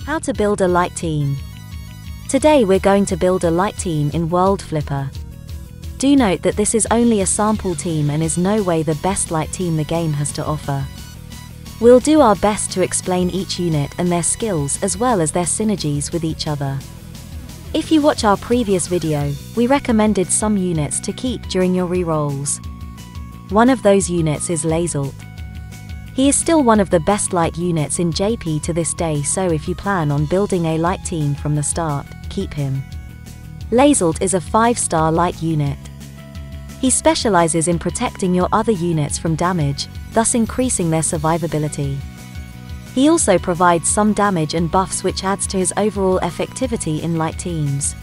How to build a light team. Today we're going to build a light team in World Flipper. Do note that this is only a sample team and is no way the best light team the game has to offer. We'll do our best to explain each unit and their skills as well as their synergies with each other. If you watch our previous video, we recommended some units to keep during your rerolls. One of those units is 𝐿. He is still one of the best light units in JP to this day, so if you plan on building a light team from the start, keep him. 𝐿 is a 5-star light unit. He specializes in protecting your other units from damage, thus increasing their survivability. He also provides some damage and buffs which adds to his overall effectivity in light teams.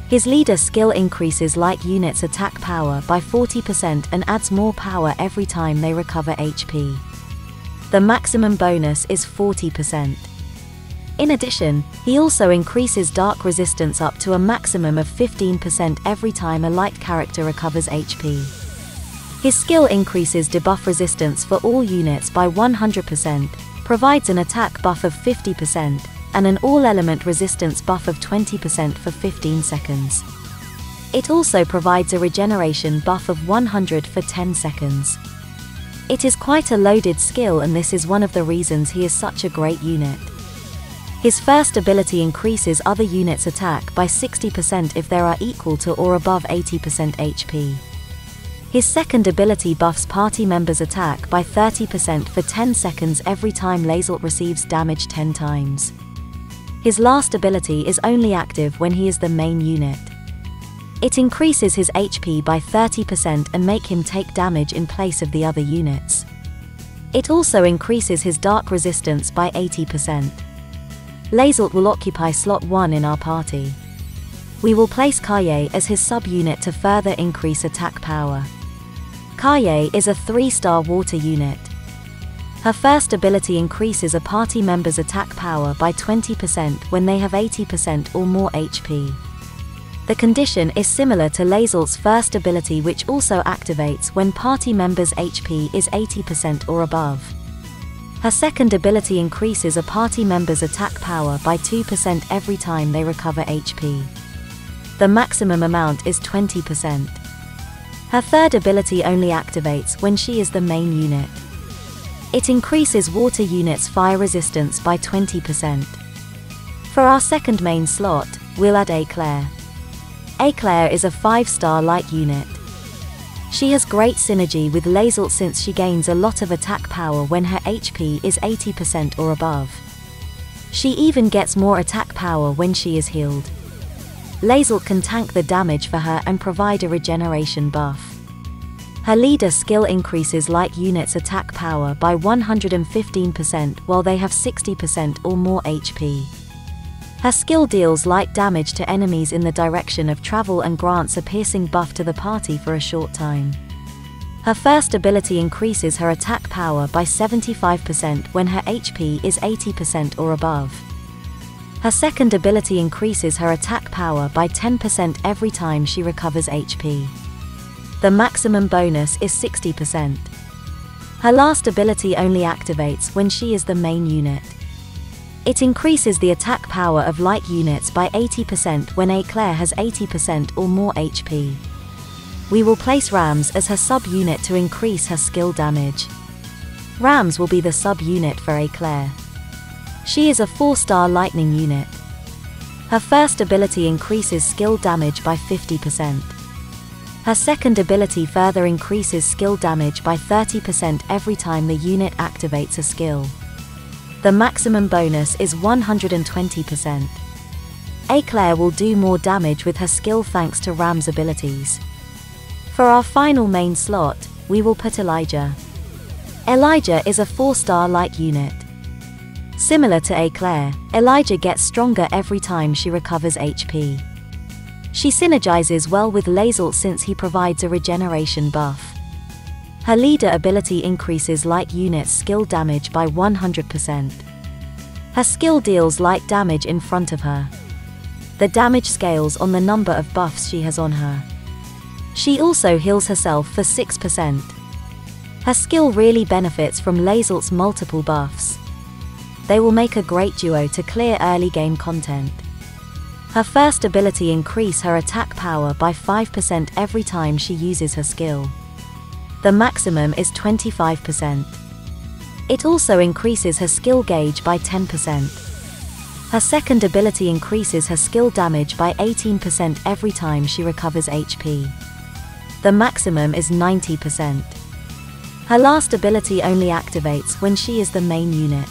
His leader skill increases light units' attack power by 40% and adds more power every time they recover HP. The maximum bonus is 40%. In addition, he also increases dark resistance up to a maximum of 15% every time a light character recovers HP. His skill increases debuff resistance for all units by 100%, provides an attack buff of 50%, and an all-element resistance buff of 20% for 15 seconds. It also provides a regeneration buff of 100 for 10 seconds. It is quite a loaded skill, and this is one of the reasons he is such a great unit. His first ability increases other units' attack by 60% if they are equal to or above 80% HP. His second ability buffs party members' attack by 30% for 10 seconds every time 𝐿 receives damage 10 times. His last ability is only active when he is the main unit. It increases his HP by 30% and make him take damage in place of the other units. It also increases his dark resistance by 80%. 𝐿 will occupy slot 1 in our party. We will place 𝐃𝐄𝐒 as his sub-unit to further increase attack power. 𝐃𝐄𝐒 is a 3-star water unit. Her first ability increases a party member's attack power by 20% when they have 80% or more HP. The condition is similar to 𝐿's first ability, which also activates when party members' HP is 80% or above. Her second ability increases a party member's attack power by 2% every time they recover HP. The maximum amount is 20%. Her third ability only activates when she is the main unit. It increases water units' fire resistance by 20%. For our second main slot, we'll add 𝐂𝐿𝐒. 𝐂𝐿𝐒 is a 5-star light unit. She has great synergy with 𝐿 since she gains a lot of attack power when her HP is 80% or above. She even gets more attack power when she is healed. 𝐿 can tank the damage for her and provide a regeneration buff. Her leader skill increases light units' attack power by 115% while they have 60% or more HP. Her skill deals light damage to enemies in the direction of travel and grants a piercing buff to the party for a short time. Her first ability increases her attack power by 75% when her HP is 80% or above. Her second ability increases her attack power by 10% every time she recovers HP. The maximum bonus is 60%. Her last ability only activates when she is the main unit. It increases the attack power of light units by 80% when 𝐂𝐿𝐒 has 80% or more HP. We will place Rams as her sub-unit to increase her skill damage. Rams will be the sub-unit for 𝐂𝐿𝐒. She is a 4-star lightning unit. Her first ability increases skill damage by 50%. Her second ability further increases skill damage by 30% every time the unit activates a skill. The maximum bonus is 120%. 𝐂𝐿𝐒 will do more damage with her skill thanks to Ram's abilities. For our final main slot, we will put 𝐿𝐼𝐍𝐿. 𝐿𝐼𝐍𝐿 is a 4-star light unit. Similar to 𝐂𝐿𝐒, 𝐿𝐼𝐍𝐿 gets stronger every time she recovers HP. She synergizes well with 𝐿 since he provides a regeneration buff. Her leader ability increases light units' skill damage by 100%. Her skill deals light damage in front of her. The damage scales on the number of buffs she has on her. She also heals herself for 6%. Her skill really benefits from 𝐿's multiple buffs. They will make a great duo to clear early game content. Her first ability increases her attack power by 5% every time she uses her skill. The maximum is 25%. It also increases her skill gauge by 10%. Her second ability increases her skill damage by 18% every time she recovers HP. The maximum is 90%. Her last ability only activates when she is the main unit.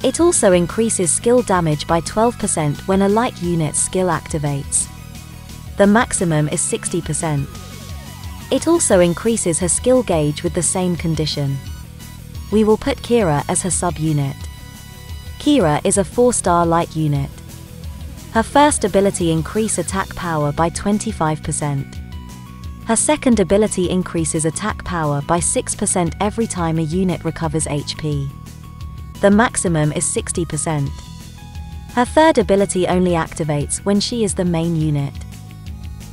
It also increases skill damage by 12% when a light unit's skill activates. The maximum is 60%. It also increases her skill gauge with the same condition. We will put Kira as her sub-unit. Kira is a 4-star light unit. Her first ability increases attack power by 25%. Her second ability increases attack power by 6% every time a unit recovers HP. The maximum is 60%. Her third ability only activates when she is the main unit.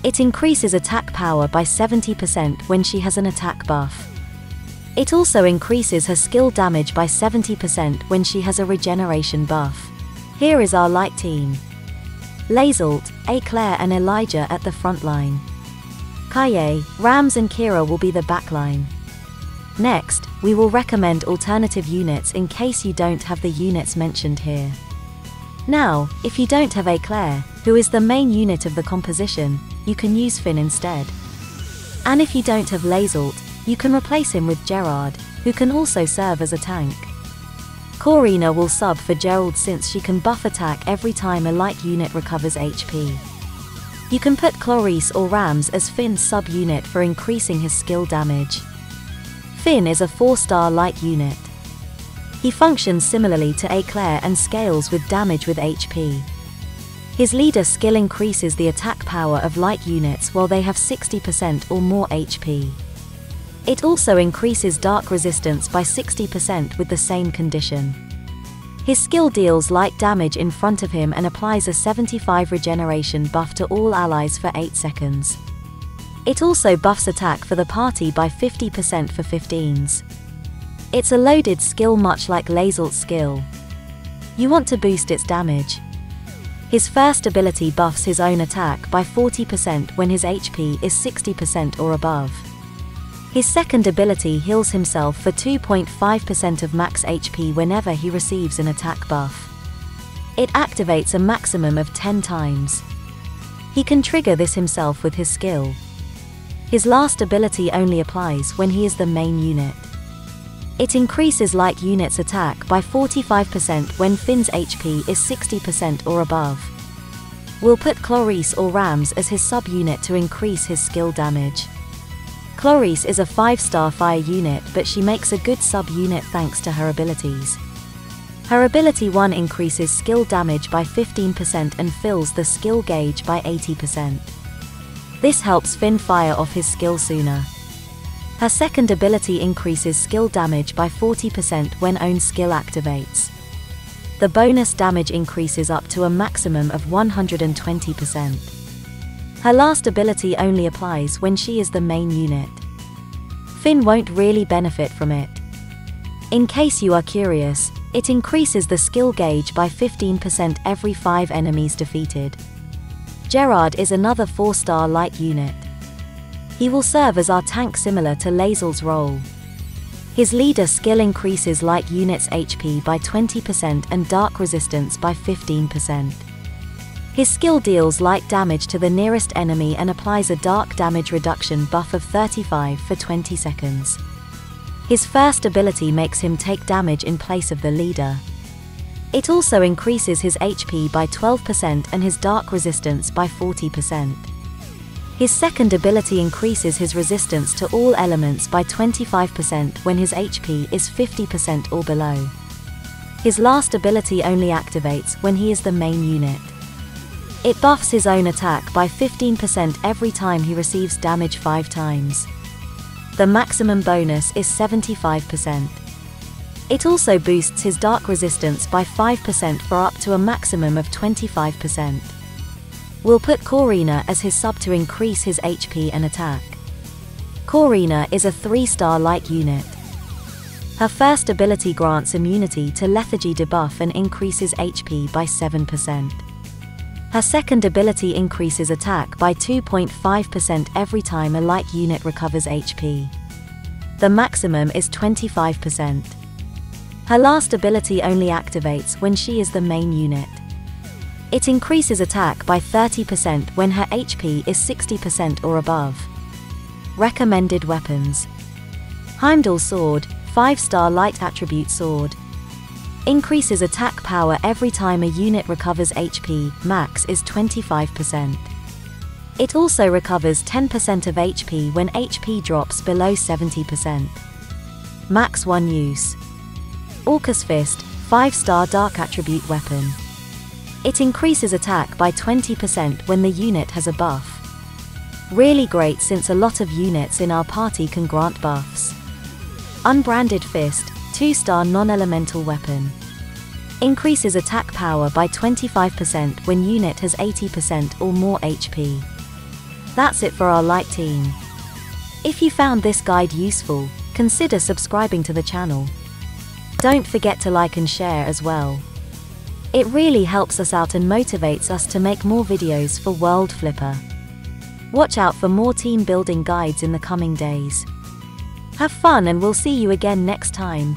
It increases attack power by 70% when she has an attack buff. It also increases her skill damage by 70% when she has a regeneration buff. Here is our light team. 𝐿𝐒𝐿𝐒, 𝐂𝐈𝐍𝐒 and elijah at the front line. Kaye, Rams and Kira will be the backline. Next, we will recommend alternative units in case you don't have the units mentioned here. Now, if you don't have 𝐂𝐈𝐍𝐒, who is the main unit of the composition, you can use Finn instead. And if you don't have 𝐿𝐿𝐒, you can replace him with Gerard, who can also serve as a tank. Corina will sub for Gerard since she can buff attack every time a light unit recovers HP. You can put Clarice or Rams as Finn's sub-unit for increasing his skill damage. Finn is a 4-star light unit. He functions similarly to 𝐂𝐈𝐍𝐒 and scales with damage with HP. His leader skill increases the attack power of light units while they have 60% or more HP. It also increases dark resistance by 60% with the same condition. His skill deals light damage in front of him and applies a 75 regeneration buff to all allies for 8 seconds. It also buffs attack for the party by 50% for 15s. It's a loaded skill much like 𝐿𝐿𝐒's skill. You want to boost its damage. His first ability buffs his own attack by 40% when his HP is 60% or above. His second ability heals himself for 2.5% of max HP whenever he receives an attack buff. It activates a maximum of 10 times. He can trigger this himself with his skill. His last ability only applies when he is the main unit. It increases light units' attack by 45% when Finn's HP is 60% or above. We'll put Clarice or Rams as his sub-unit to increase his skill damage. Clarice is a 5-star fire unit, but she makes a good sub-unit thanks to her abilities. Her ability 1 increases skill damage by 15% and fills the skill gauge by 80%. This helps Finn fire off his skill sooner. Her second ability increases skill damage by 40% when own skill activates. The bonus damage increases up to a maximum of 120%. Her last ability only applies when she is the main unit. Finn won't really benefit from it. In case you are curious, it increases the skill gauge by 15% every 5 enemies defeated. Gerard is another 4-star light unit. He will serve as our tank similar to 𝐿𝐿𝐒's role. His leader skill increases light units' HP by 20% and dark resistance by 15%. His skill deals light damage to the nearest enemy and applies a dark damage reduction buff of 35 for 20 seconds. His first ability makes him take damage in place of the leader. It also increases his HP by 12% and his dark resistance by 40%. His second ability increases his resistance to all elements by 25% when his HP is 50% or below. His last ability only activates when he is the main unit. It buffs his own attack by 15% every time he receives damage 5 times. The maximum bonus is 75%. It also boosts his dark resistance by 5% for up to a maximum of 25%. We'll put Corina as his sub to increase his HP and attack. Corina is a 3-star light unit. Her first ability grants immunity to lethargy debuff and increases HP by 7%. Her second ability increases attack by 2.5% every time a light unit recovers HP. The maximum is 25%. Her last ability only activates when she is the main unit. It increases attack by 30% when her HP is 60% or above. Recommended weapons: Heimdall Sword, 5-star light attribute sword. Increases attack power every time a unit recovers HP, max is 25%. It also recovers 10% of HP when HP drops below 70%. Max 1 use. Orcus Fist, 5-star dark attribute weapon. It increases attack by 20% when the unit has a buff. Really great since a lot of units in our party can grant buffs. Unbranded Fist, 2-star non-elemental weapon. Increases attack power by 25% when unit has 80% or more HP. That's it for our light team. If you found this guide useful, consider subscribing to the channel. Don't forget to like and share as well. It really helps us out and motivates us to make more videos for World Flipper. Watch out for more team building guides in the coming days. Have fun and we'll see you again next time.